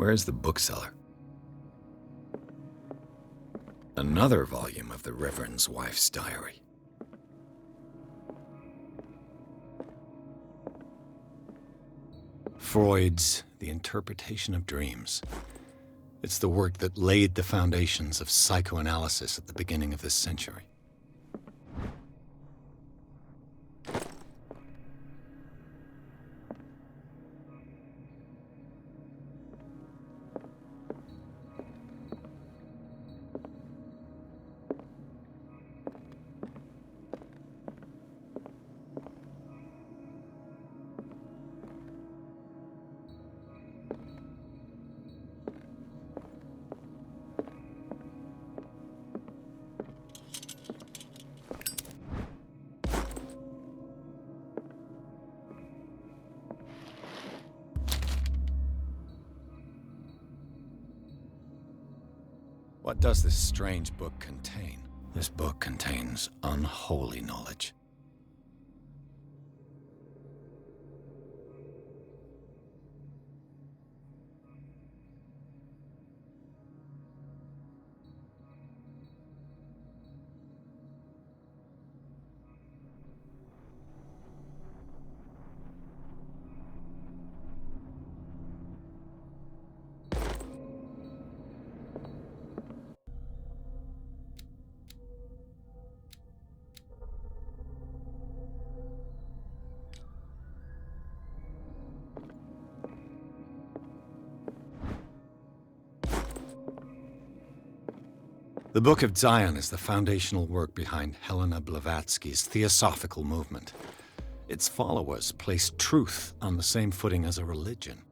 Where's the bookseller? Another volume of the Reverend's wife's diary. Freud's The Interpretation of Dreams. It's the work that laid the foundations of psychoanalysis at the beginning of this century. What does this strange book contain? This book contains unholy knowledge. The Book of Zion is the foundational work behind Helena Blavatsky's Theosophical movement. Its followers placed truth on the same footing as a religion.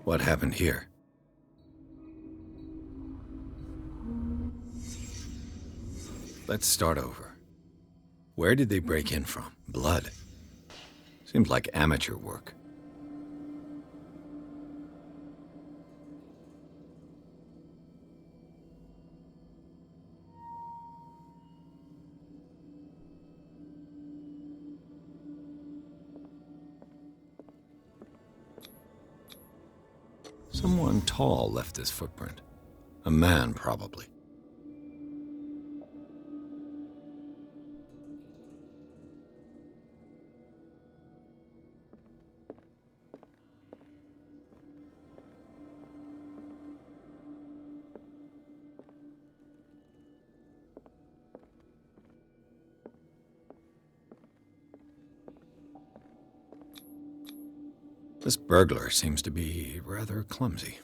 What happened here? Let's start over. Where did they break in from? Blood. Seems like amateur work. Someone tall left this footprint. A man, probably. This burglar seems to be rather clumsy.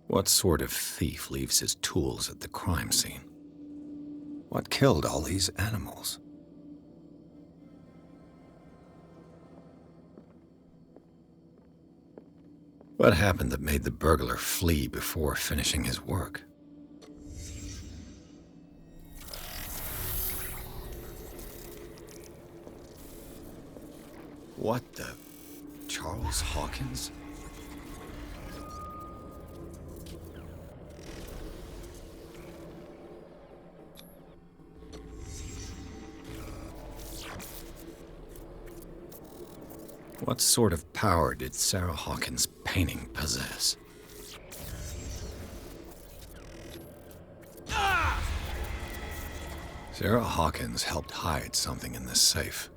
What sort of thief leaves his tools at the crime scene? What killed all these animals? What happened that made the burglar flee before finishing his work? What the... Charles Hawkins? What sort of power did Sarah Hawkins' painting possess? Sarah Hawkins helped hide something in this safe.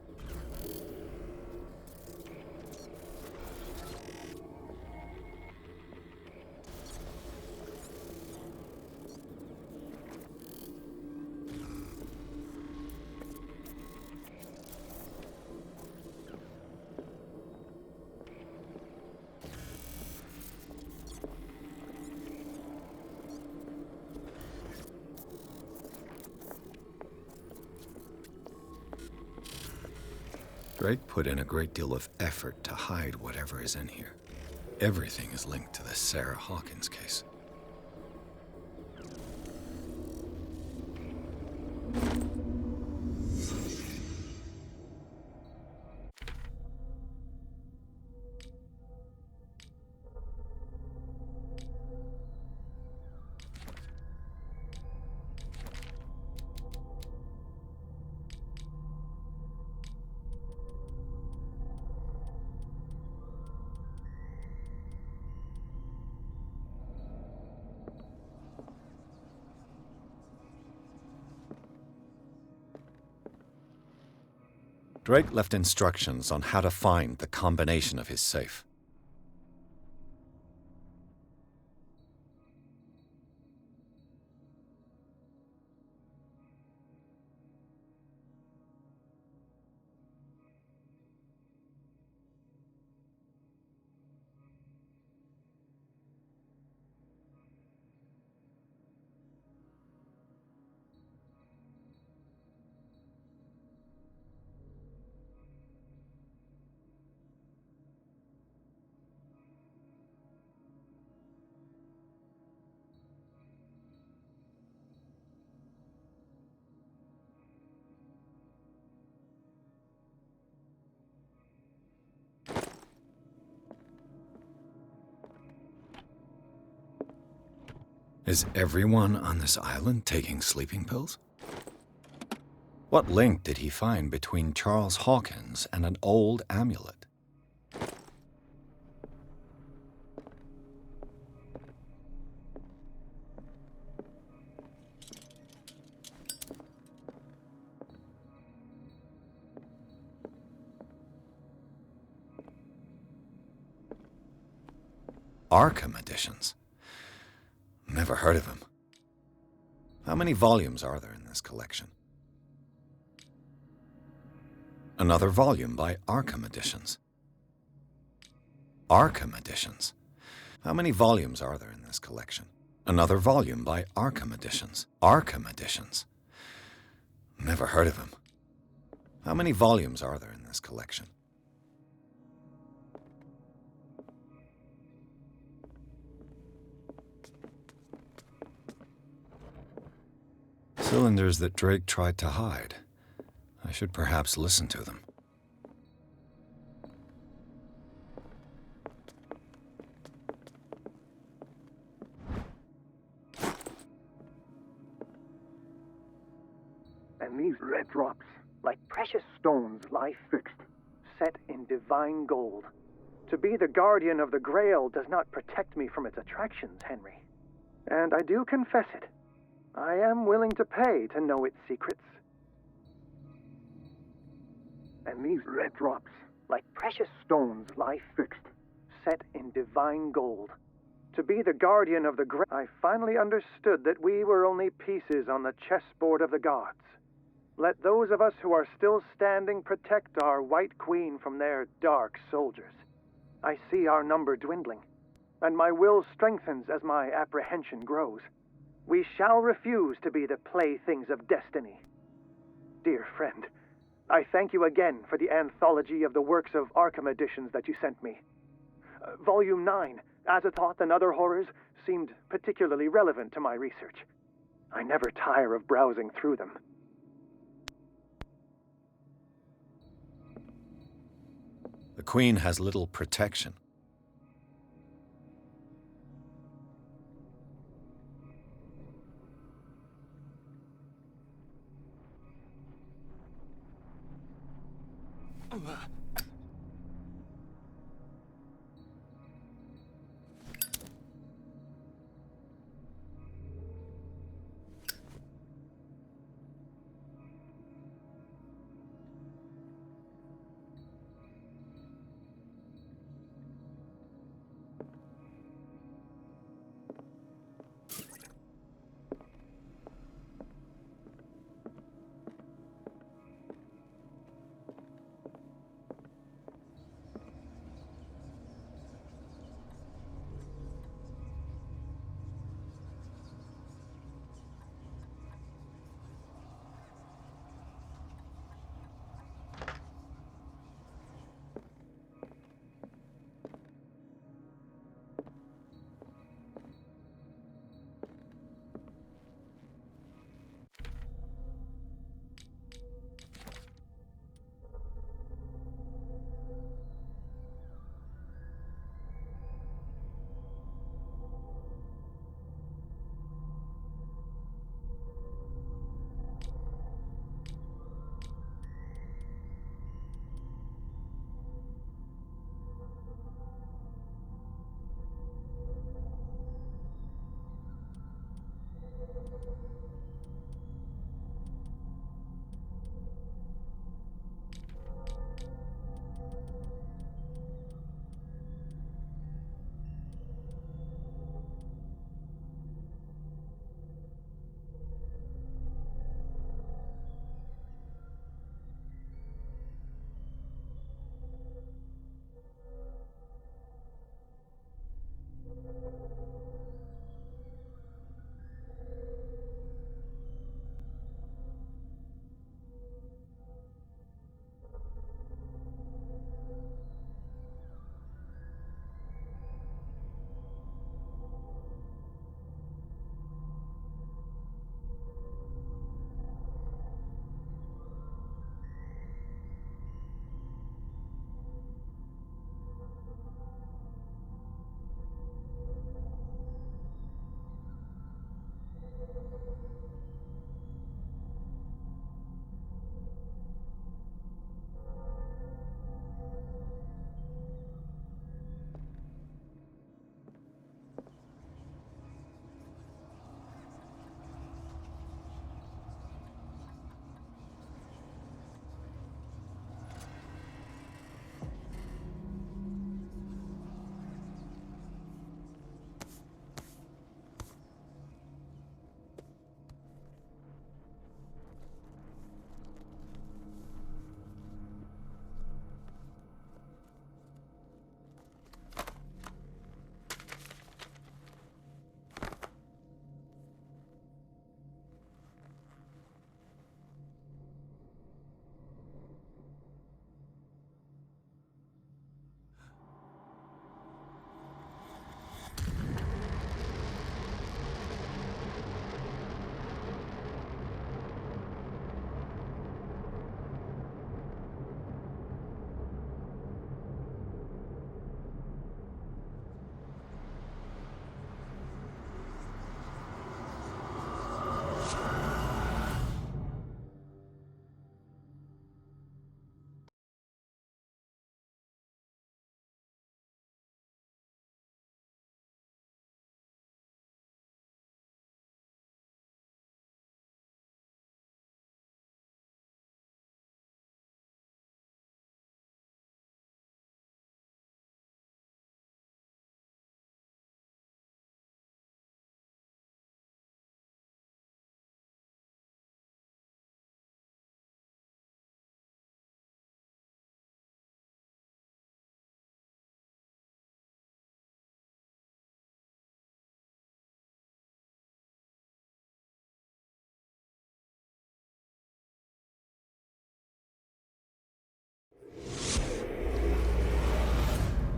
Drake put in a great deal of effort to hide whatever is in here. Everything is linked to the Sarah Hawkins case. Drake left instructions on how to find the combination of his safe. Is everyone on this island taking sleeping pills? What link did he find between Charles Hawkins and an old amulet? Arkham editions. Never heard of him. How many volumes are there in this collection? Another volume by Arkham Editions. Arkham Editions. How many volumes are there in this collection? Another volume by Arkham Editions. Arkham Editions. Never heard of him. How many volumes are there in this collection? Cylinders that Drake tried to hide. I should perhaps listen to them. And these red drops, like precious stones, lie fixed, set in divine gold. To be the guardian of the Grail does not protect me from its attractions, Henry. And I do confess it. I am willing to pay to know its secrets. And these red drops, like precious stones, lie fixed, set in divine gold. To be the guardian of the Grail, I finally understood that we were only pieces on the chessboard of the gods. Let those of us who are still standing protect our White Queen from their dark soldiers. I see our number dwindling, and my will strengthens as my apprehension grows. We shall refuse to be the playthings of destiny. Dear friend, I thank you again for the anthology of the works of Arkham editions that you sent me. Volume 9, Azathoth and Other Horrors, seemed particularly relevant to my research. I never tire of browsing through them. The Queen has little protection.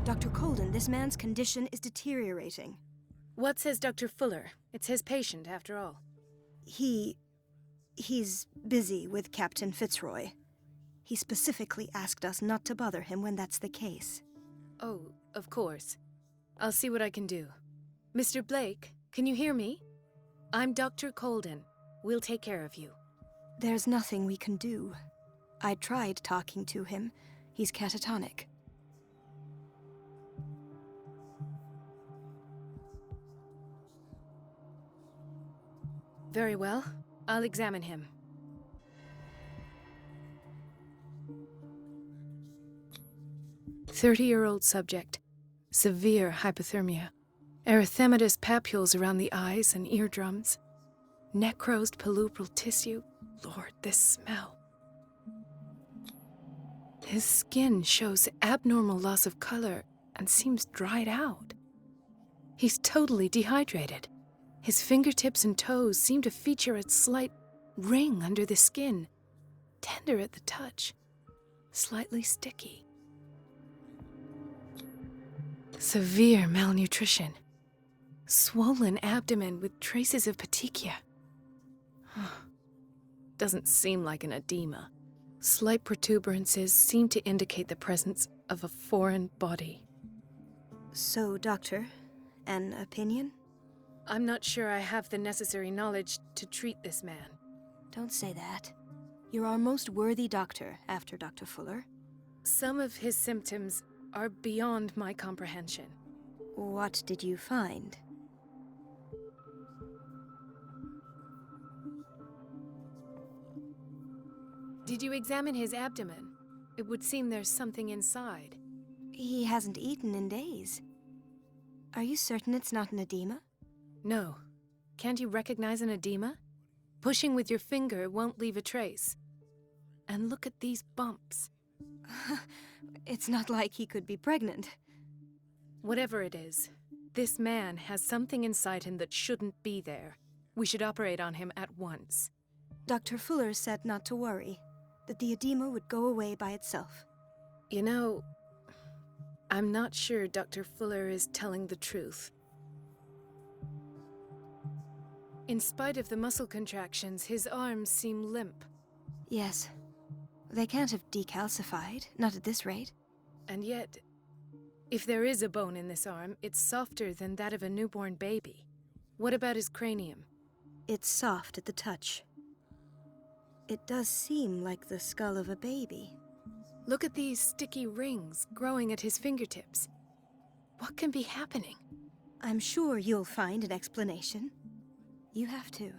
Dr. Colden, this man's condition is deteriorating. What says Dr. Fuller? It's his patient, after all. He's busy with Captain Fitzroy. He specifically asked us not to bother him when that's the case. Oh, of course. I'll see what I can do. Mr. Blake, can you hear me? I'm Dr. Colden. We'll take care of you. There's nothing we can do. I tried talking to him. He's catatonic. Very well. I'll examine him. "30-year-old subject. Severe hypothermia. Erythematous papules around the eyes and eardrums. Necrosed palpebral tissue. Lord, this smell. His skin shows abnormal loss of color and seems dried out. He's totally dehydrated. His fingertips and toes seem to feature a slight ring under the skin, tender at the touch, slightly sticky. Severe malnutrition. Swollen abdomen with traces of petechia. Doesn't seem like an edema. Slight protuberances seem to indicate the presence of a foreign body. So, Doctor, an opinion? I'm not sure I have the necessary knowledge to treat this man. Don't say that. You're our most worthy doctor after Dr. Fuller. Some of his symptoms are beyond my comprehension. What did you find? Did you examine his abdomen? It would seem there's something inside. He hasn't eaten in days. Are you certain it's not an edema? No. Can't you recognize an edema? Pushing with your finger won't leave a trace. And look at these bumps. It's not like he could be pregnant. Whatever it is, this man has something inside him that shouldn't be there. We should operate on him at once. Dr. Fuller said not to worry, that the edema would go away by itself. You know, I'm not sure Dr. Fuller is telling the truth. In spite of the muscle contractions, his arms seem limp. Yes. They can't have decalcified, not at this rate. And yet, if there is a bone in this arm, it's softer than that of a newborn baby. What about his cranium? It's soft at the touch. It does seem like the skull of a baby. Look at these sticky rings growing at his fingertips. What can be happening? I'm sure you'll find an explanation. You have to.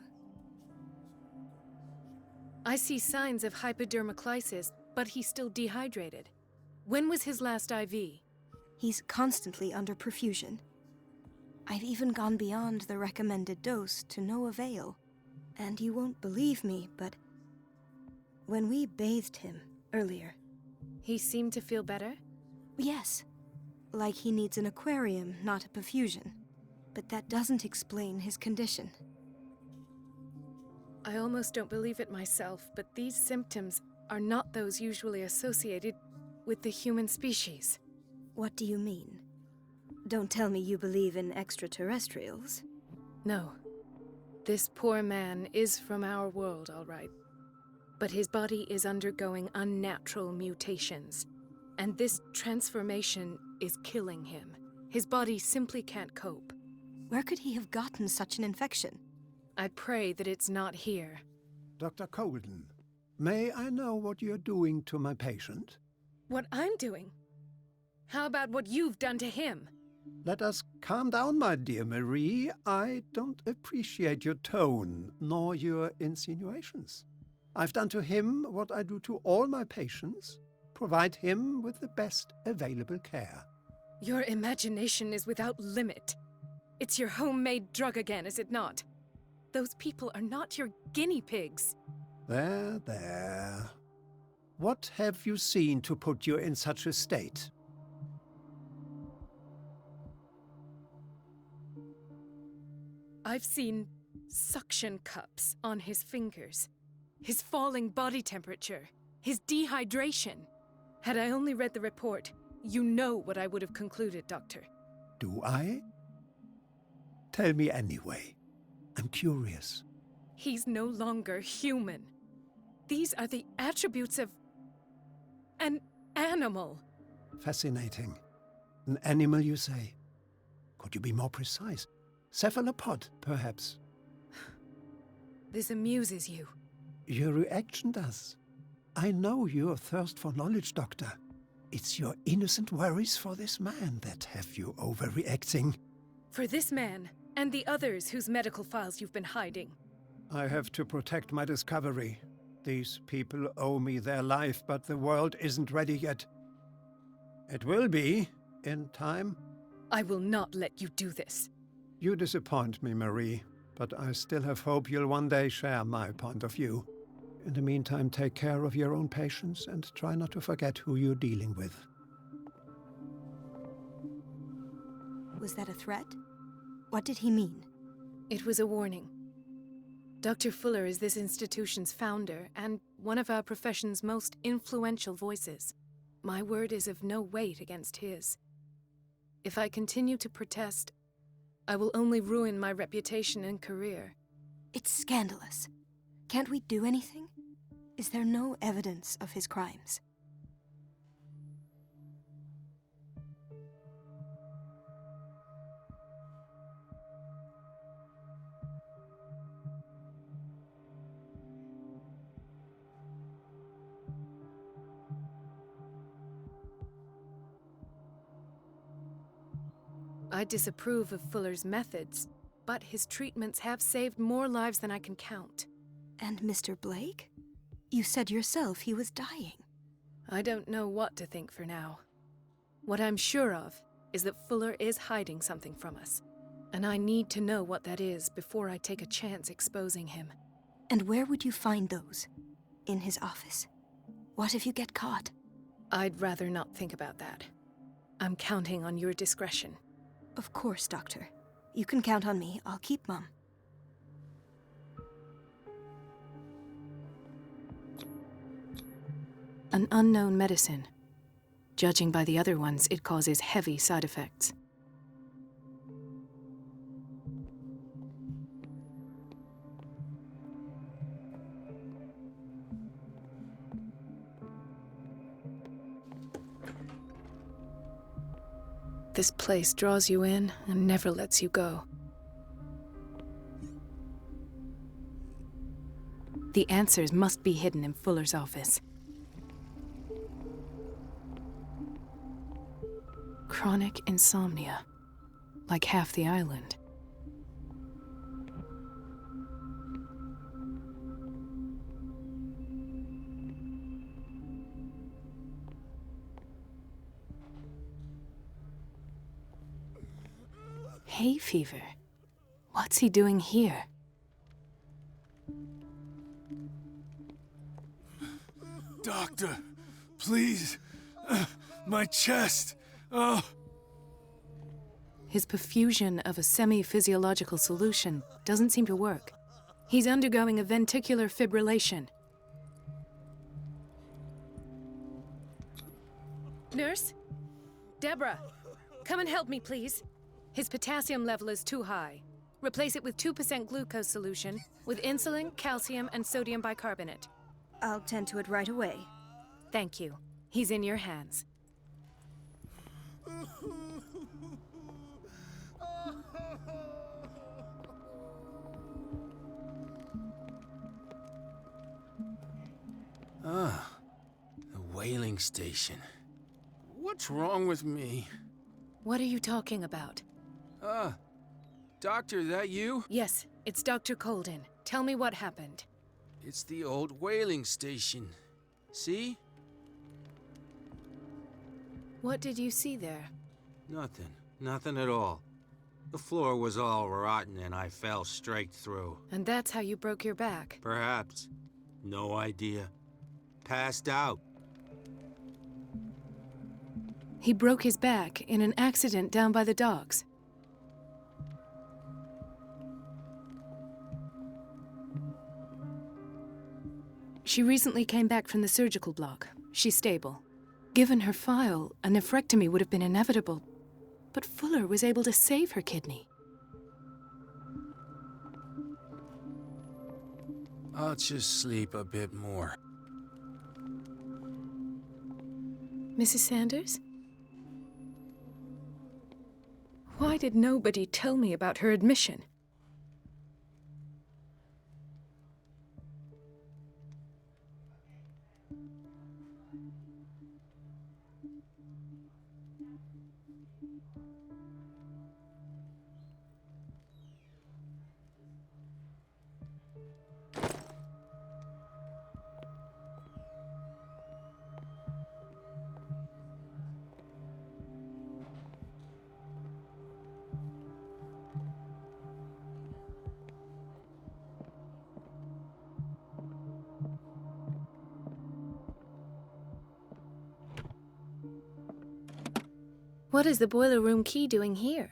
I see signs of hypodermoclysis, but he's still dehydrated. When was his last IV? He's constantly under perfusion. I've even gone beyond the recommended dose to no avail. And you won't believe me, but when we bathed him earlier... He seemed to feel better? Yes. Like he needs an aquarium, not a perfusion. But that doesn't explain his condition. I almost don't believe it myself, but these symptoms are not those usually associated with the human species. What do you mean? Don't tell me you believe in extraterrestrials. No. This poor man is from our world, all right. But his body is undergoing unnatural mutations. And this transformation is killing him. His body simply can't cope. Where could he have gotten such an infection? I pray that it's not here. Dr. Colden, may I know what you're doing to my patient? What I'm doing? How about what you've done to him? Let us calm down, my dear Marie. I don't appreciate your tone, nor your insinuations. I've done to him what I do to all my patients, provide him with the best available care. Your imagination is without limit. It's your homemade drug again, is it not? Those people are not your guinea pigs. There, there. What have you seen to put you in such a state? I've seen suction cups on his fingers, his falling body temperature, his dehydration. Had I only read the report, you know what I would have concluded, Doctor. Do I? Tell me anyway. I'm curious. He's no longer human. These are the attributes of An animal. Fascinating. An animal, you say? Could you be more precise? Cephalopod, perhaps? This amuses you. Your reaction does. I know your thirst for knowledge, Doctor. It's your innocent worries for this man that have you overreacting. For this man, and the others whose medical files you've been hiding. I have to protect my discovery. These people owe me their life, but the world isn't ready yet. It will be, in time. I will not let you do this. You disappoint me, Marie, but I still have hope you'll one day share my point of view. In the meantime, take care of your own patients and try not to forget who you're dealing with. Was that a threat? What did he mean? It was a warning. Dr. Fuller is this institution's founder and one of our profession's most influential voices. My word is of no weight against his. If I continue to protest, I will only ruin my reputation and career. It's scandalous. Can't we do anything? Is there no evidence of his crimes? I disapprove of Fuller's methods, but his treatments have saved more lives than I can count. And Mr. Blake? You said yourself he was dying. I don't know what to think for now. What I'm sure of is that Fuller is hiding something from us, and I need to know what that is before I take a chance exposing him. And where would you find those? In his office? What if you get caught? I'd rather not think about that. I'm counting on your discretion. Of course, Doctor. You can count on me. I'll keep mum. An unknown medicine. Judging by the other ones, it causes heavy side effects. This place draws you in and never lets you go. The answers must be hidden in Fuller's office. Chronic insomnia, like half the island. Hay fever. What's he doing here? Doctor, please. My chest. Oh. His perfusion of a semi-physiological solution doesn't seem to work. He's undergoing a ventricular fibrillation. Nurse? Deborah, come and help me, please. His potassium level is too high. Replace it with 2% glucose solution with insulin, calcium, and sodium bicarbonate. I'll tend to it right away. Thank you. He's in your hands. Ah, the whaling station. What's wrong with me? What are you talking about? Doctor, that you? Yes, it's Dr. Colden. Tell me what happened. It's the old whaling station. See? What did you see there? Nothing. Nothing at all. The floor was all rotten and I fell straight through. And that's how you broke your back. Perhaps. No idea. Passed out. He broke his back in an accident down by the docks. She recently came back from the surgical block. She's stable. Given her file, a nephrectomy would have been inevitable. But Fuller was able to save her kidney. I'll just sleep a bit more. Mrs. Sanders? Why did nobody tell me about her admission? What is the boiler room key doing here?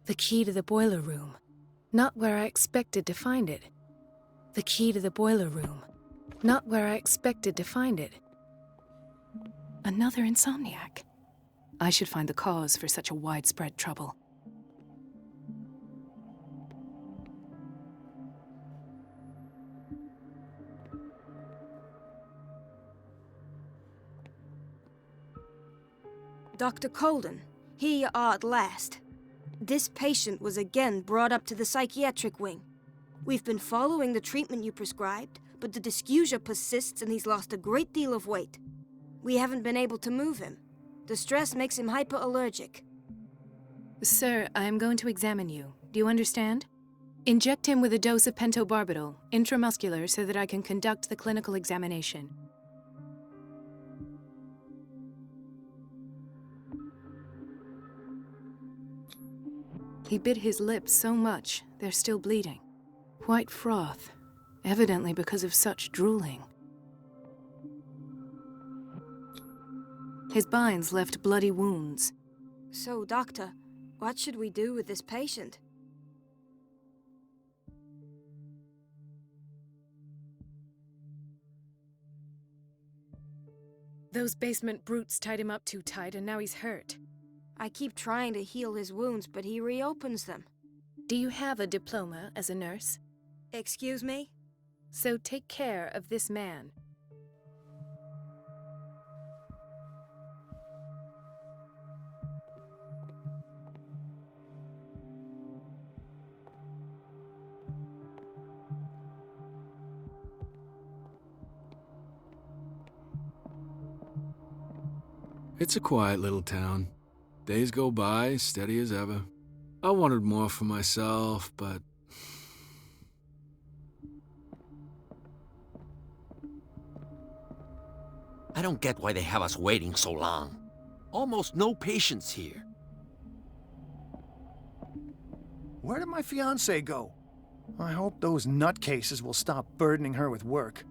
The key to the boiler room. Not where I expected to find it. The key to the boiler room. Not where I expected to find it. Another insomniac. I should find the cause for such a widespread trouble. Dr. Colden, here you are at last. This patient was again brought up to the psychiatric wing. We've been following the treatment you prescribed, but the dysgeusia persists and he's lost a great deal of weight. We haven't been able to move him. The stress makes him hyperallergic. Sir, I am going to examine you. Do you understand? Inject him with a dose of pentobarbital, intramuscular, so that I can conduct the clinical examination. He bit his lips so much, they're still bleeding. White froth, evidently because of such drooling. His binds left bloody wounds. So, Doctor, what should we do with this patient? Those basement brutes tied him up too tight and now he's hurt. I keep trying to heal his wounds, but he reopens them. Do you have a diploma as a nurse? Excuse me? So take care of this man. It's a quiet little town. Days go by, steady as ever. I wanted more for myself, but... I don't get why they have us waiting so long. Almost no patients here. Where did my fiancée go? I hope those nutcases will stop burdening her with work.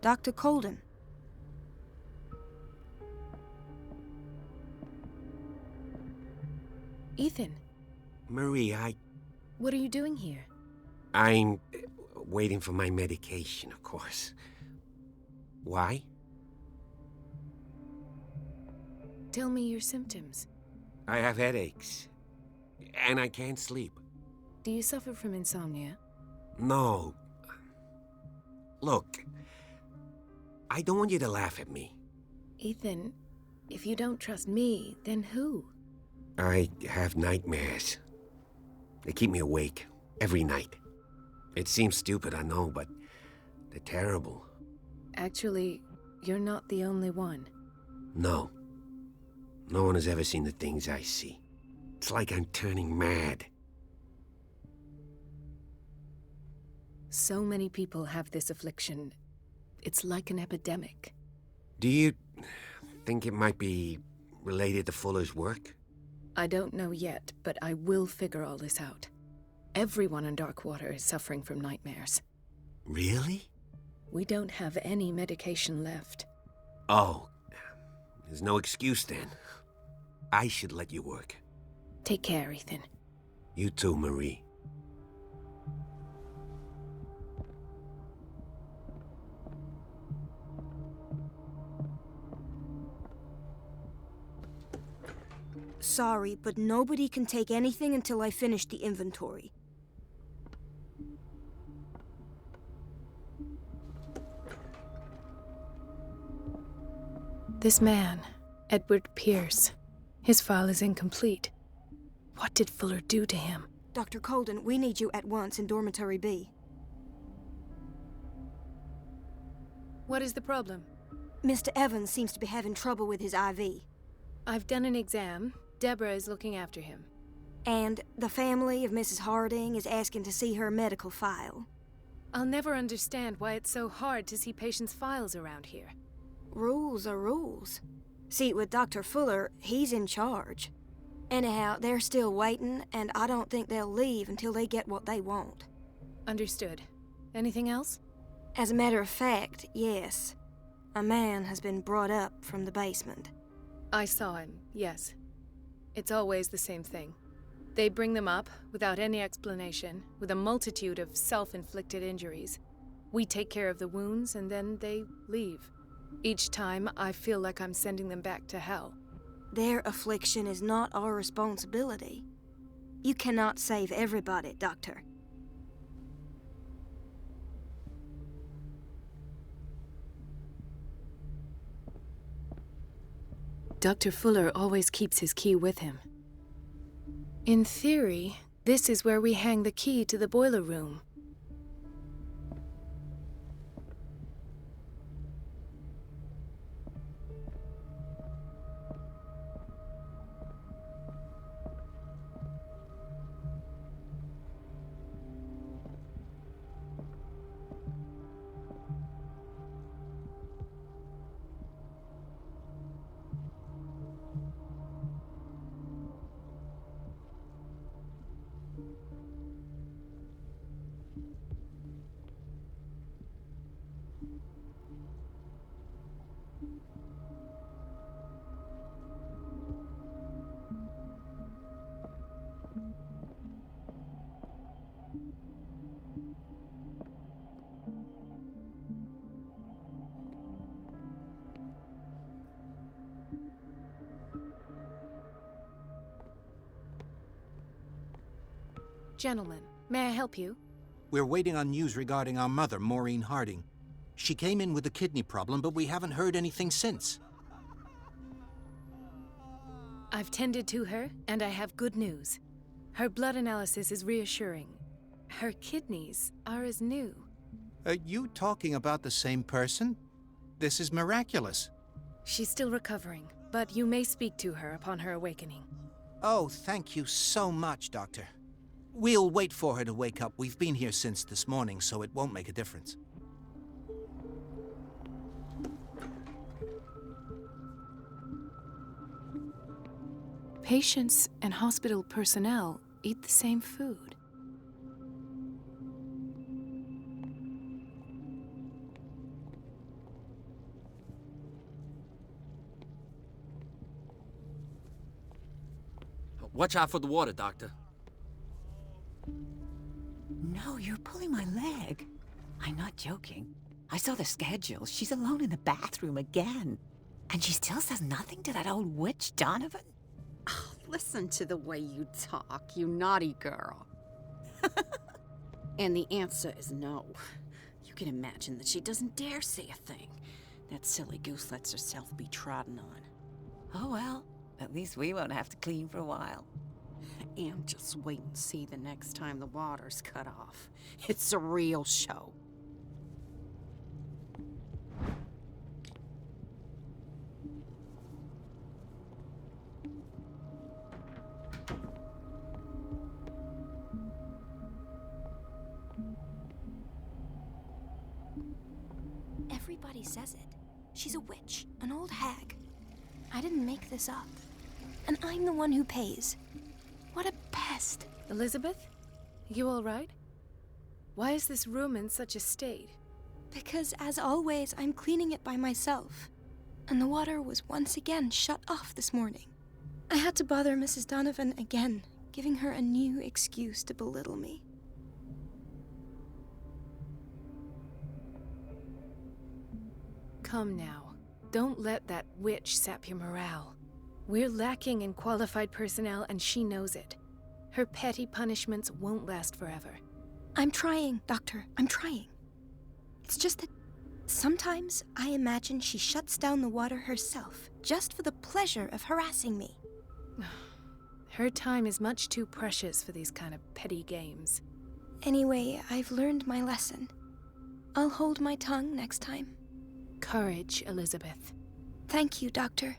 Dr. Colden. Ethan, Marie, what are you doing here? I'm waiting for my medication, of course. Why? Tell me your symptoms. I have headaches. And I can't sleep. Do you suffer from insomnia? No. Look, I don't want you to laugh at me. Ethan, if you don't trust me, then who? I have nightmares. They keep me awake every night. It seems stupid, I know, but they're terrible. Actually, you're not the only one. No. No one has ever seen the things I see. It's like I'm turning mad. So many people have this affliction. It's like an epidemic. Do you think it might be related to Fuller's work? I don't know yet, but I will figure all this out. Everyone in Darkwater is suffering from nightmares. Really? We don't have any medication left. Oh, there's no excuse then. I should let you work. Take care, Ethan. You too, Marie. Sorry, but nobody can take anything until I finish the inventory. This man, Edward Pierce, his file is incomplete. What did Fuller do to him? Dr. Colden, we need you at once in Dormitory B. What is the problem? Mr. Evans seems to be having trouble with his IV. I've done an exam. Deborah is looking after him. And the family of Mrs. Harding is asking to see her medical file. I'll never understand why it's so hard to see patients' files around here. Rules are rules. See, with Dr. Fuller, he's in charge. Anyhow, they're still waiting, and I don't think they'll leave until they get what they want. Understood. Anything else? As a matter of fact, yes. A man has been brought up from the basement. I saw him, yes. It's always the same thing. They bring them up without any explanation, with a multitude of self-inflicted injuries. We take care of the wounds, and then they leave. Each time, I feel like I'm sending them back to hell. Their affliction is not our responsibility. You cannot save everybody, Doctor. Dr. Fuller always keeps his key with him. In theory, this is where we hang the key to the boiler room. Gentlemen, may I help you? We're waiting on news regarding our mother, Maureen Harding. She came in with a kidney problem, but we haven't heard anything since. I've tended to her, and I have good news. Her blood analysis is reassuring. Her kidneys are as new. Are you talking about the same person? This is miraculous. She's still recovering, but you may speak to her upon her awakening. Oh, thank you so much, Doctor. We'll wait for her to wake up. We've been here since this morning, so it won't make a difference. Patients and hospital personnel eat the same food. Watch out for the water, Doctor. No, you're pulling my leg. I'm not joking. I saw the schedule. She's alone in the bathroom again. And she still says nothing to that old witch, Donovan? Oh, listen to the way you talk, you naughty girl. And the answer is no. You can imagine that she doesn't dare say a thing. That silly goose lets herself be trodden on. Oh well, at least we won't have to clean for a while. And just wait and see the next time the water's cut off. It's a real show. Everybody says it. She's a witch, an old hag. I didn't make this up. And I'm the one who pays. What a pest. Elizabeth? You all right? Why is this room in such a state? Because, as always, I'm cleaning it by myself. And the water was once again shut off this morning. I had to bother Mrs. Donovan again, giving her a new excuse to belittle me. Come now. Don't let that witch sap your morale. We're lacking in qualified personnel, and she knows it. Her petty punishments won't last forever. I'm trying, Doctor. I'm trying. It's just that Sometimes I imagine she shuts down the water herself, just for the pleasure of harassing me. Her time is much too precious for these kind of petty games. Anyway, I've learned my lesson. I'll hold my tongue next time. Courage, Elizabeth. Thank you, Doctor.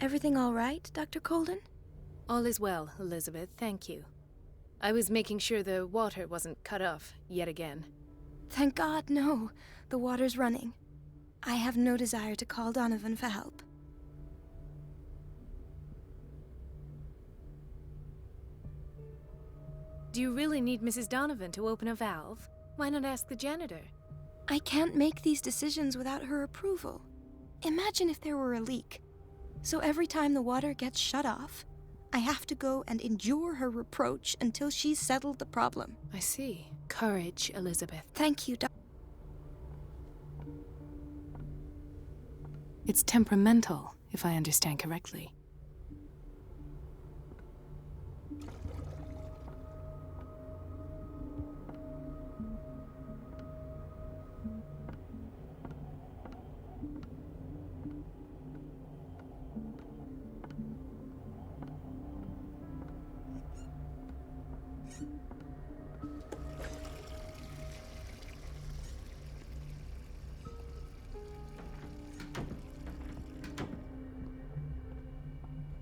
Everything all right, Dr. Colden? All is well, Elizabeth, thank you. I was making sure the water wasn't cut off yet again. Thank God, no. The water's running. I have no desire to call Donovan for help. Do you really need Mrs. Donovan to open a valve? Why not ask the janitor? I can't make these decisions without her approval. Imagine if there were a leak. So every time the water gets shut off, I have to go and endure her reproach until she's settled the problem. I see. Courage, Elizabeth. Thank you, It's temperamental, if I understand correctly.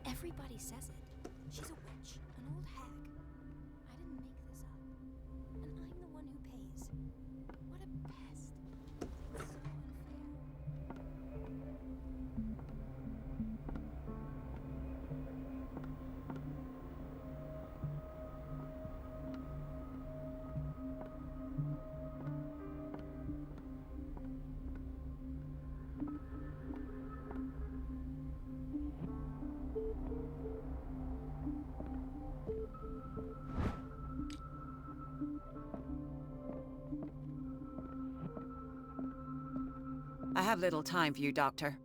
Everybody says it. She's a witch, an old hag. I didn't make this up. And I'm the one who pays. What a pest. So unfair. I have little time for you, Doctor.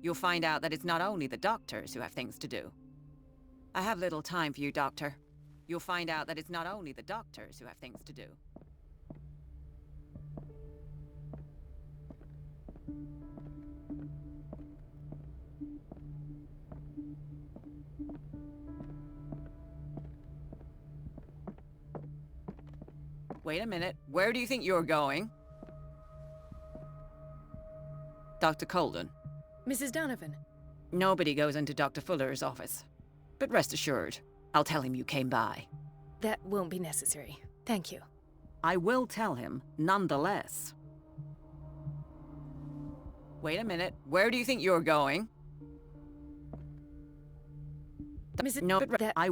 You'll find out that it's not only the doctors who have things to do. I have little time for you, Doctor. You'll find out that it's not only the doctors who have things to do. Wait a minute. Where do you think you're going? Dr. Colden. Mrs. Donovan. Nobody goes into Dr. Fuller's office. But rest assured, I'll tell him you came by. That won't be necessary. Thank you. I will tell him, nonetheless. Wait a minute. Where do you think you're going? Mrs. No, but that I...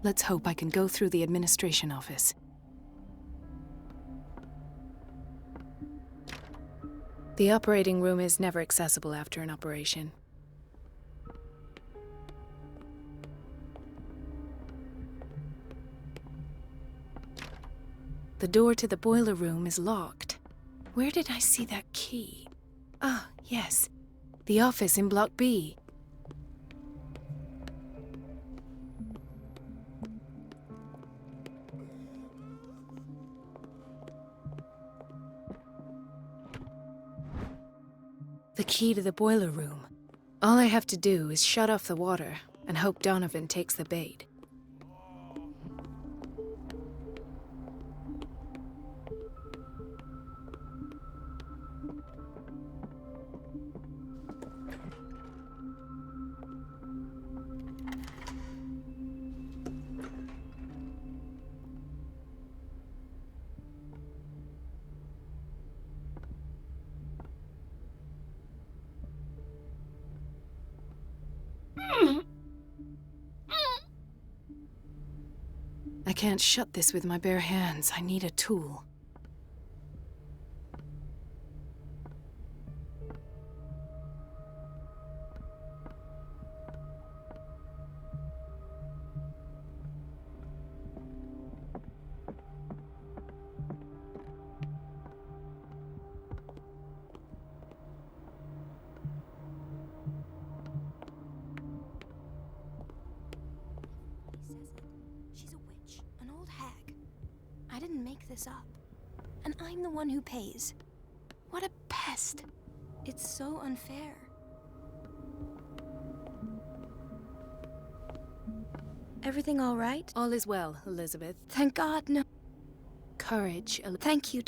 Let's hope I can go through the administration office. The operating room is never accessible after an operation. The door to the boiler room is locked. Where did I see that key? Ah, yes. The office in Block B. The key to the boiler room. All I have to do is shut off the water and hope Donovan takes the bait. I can't shut this with my bare hands. I need a tool. didn't make this up. And I'm the one who pays. What a pest. It's so unfair. Everything all right? All is well, Elizabeth. Thank God, no. Courage, Thank you,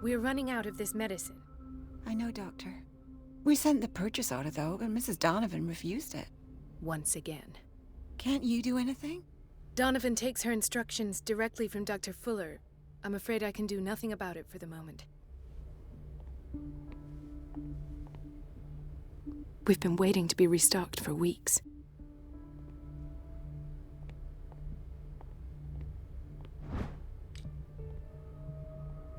We're running out of this medicine. I know, Doctor. We sent the purchase order, though, and Mrs. Donovan refused it. Once again. Can't you do anything? Donovan takes her instructions directly from Dr. Fuller. I'm afraid I can do nothing about it for the moment. We've been waiting to be restocked for weeks.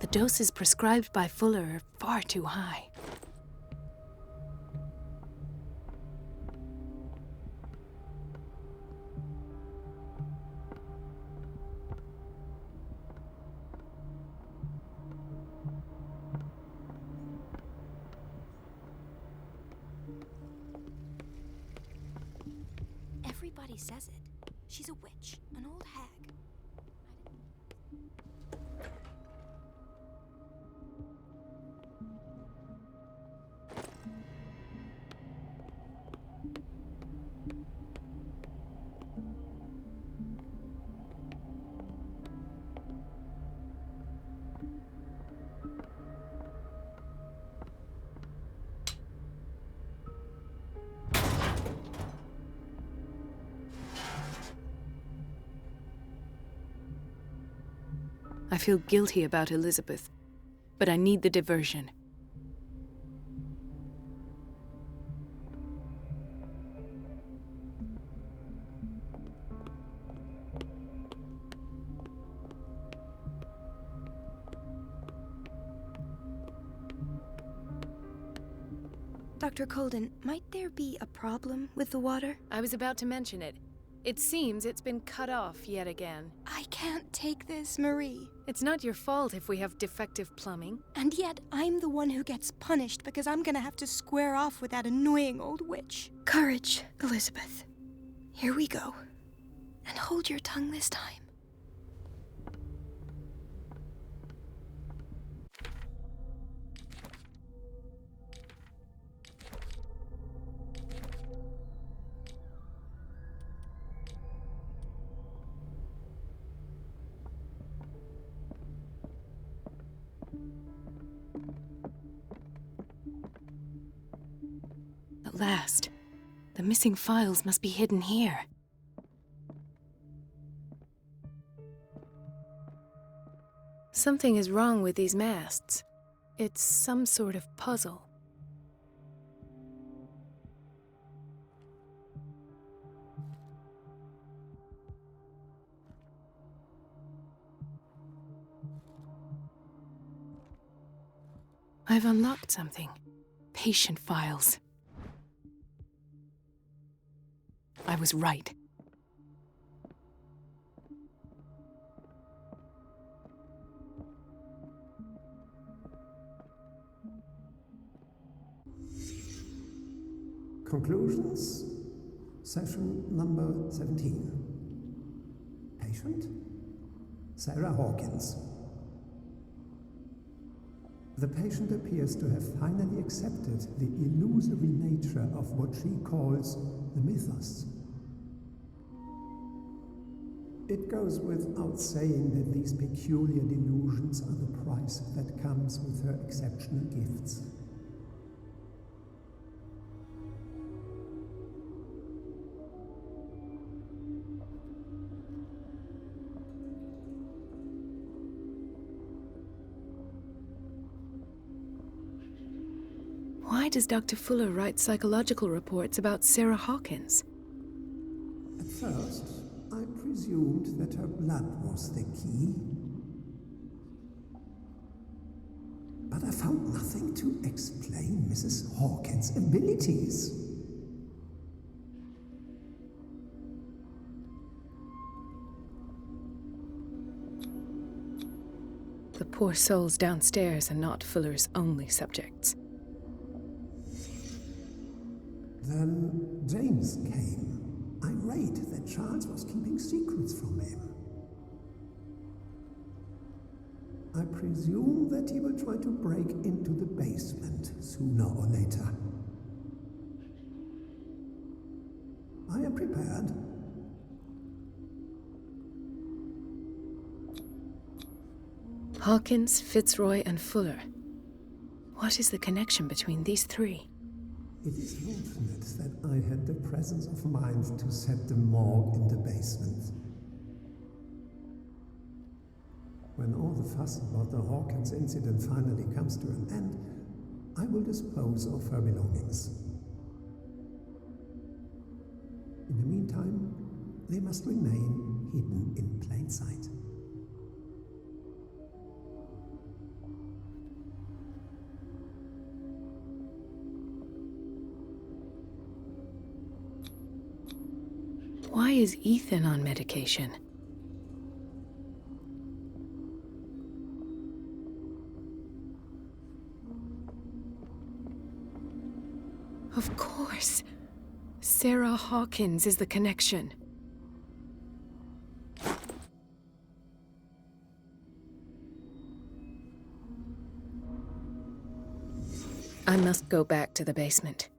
The doses prescribed by Fuller are far too high. Everybody says it. She's a witch, an old hag. I feel guilty about Elizabeth, but I need the diversion. Dr. Colden, might there be a problem with the water? I was about to mention it. It seems it's been cut off yet again. I can't take this, Marie. It's not your fault if we have defective plumbing. And yet, I'm the one who gets punished because I'm gonna have to square off with that annoying old witch. Courage, Elizabeth. Here we go. And hold your tongue this time. At last. The missing files must be hidden here. Something is wrong with these masts. It's some sort of puzzle. I've unlocked something. Patient files. I was right. Conclusions. Session number 17. Patient? Sarah Hawkins. The patient appears to have finally accepted the illusory nature of what she calls the mythos. It goes without saying that these peculiar delusions are the price that comes with her exceptional gifts. Why does Dr. Fuller write psychological reports about Sarah Hawkins? At first, I presumed that her blood was the key. But I found nothing to explain Mrs. Hawkins' abilities. The poor souls downstairs are not Fuller's only subjects. Then James came, irate that Charles was keeping secrets from him. I presume that he will try to break into the basement sooner or later. I am prepared. Hawkins, Fitzroy, and Fuller. What is the connection between these three? It is fortunate that I had the presence of mind to set the morgue in the basement. When all the fuss about the Hawkins incident finally comes to an end, I will dispose of her belongings. In the meantime, they must remain hidden in plain sight. Why is Ethan on medication? Of course. Sarah Hawkins is the connection. I must go back to the basement.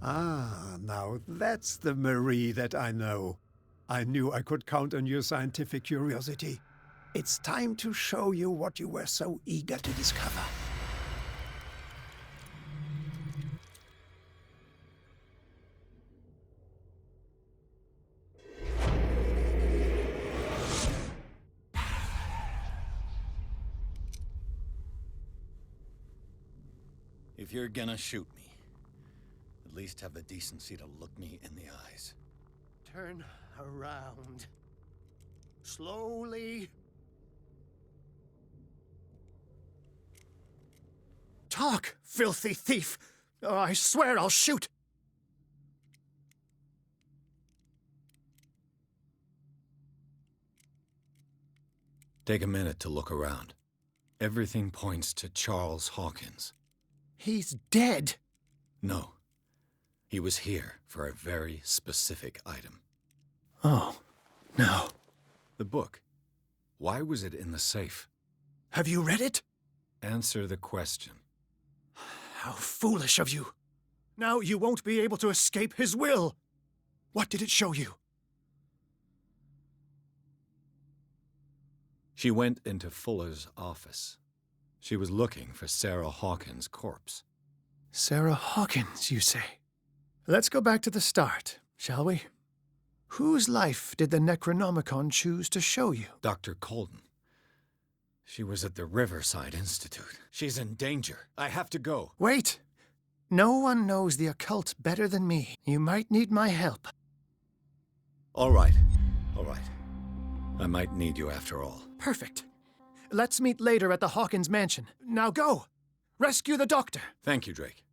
Ah, now that's the Marie that I know. I knew I could count on your scientific curiosity. It's time to show you what you were so eager to discover. If you're gonna shoot me, at least have the decency to look me in the eyes. Turn around. Slowly. Talk, filthy thief! Oh, I swear I'll shoot! Take a minute to look around. Everything points to Charles Hawkins. He's dead! No. He was here for a very specific item. Oh, no. The book. Why was it in the safe? Have you read it? Answer the question. How foolish of you. Now you won't be able to escape his will. What did it show you? She went into Fuller's office. She was looking for Sarah Hawkins' corpse. Sarah Hawkins, you say? Let's go back to the start, shall we? Whose life did the Necronomicon choose to show you? Dr. Colden. She was at the Riverside Institute. She's in danger. I have to go. Wait! No one knows the occult better than me. You might need my help. All right. All right. I might need you after all. Perfect. Let's meet later at the Hawkins mansion. Now go! Rescue the doctor! Thank you, Drake.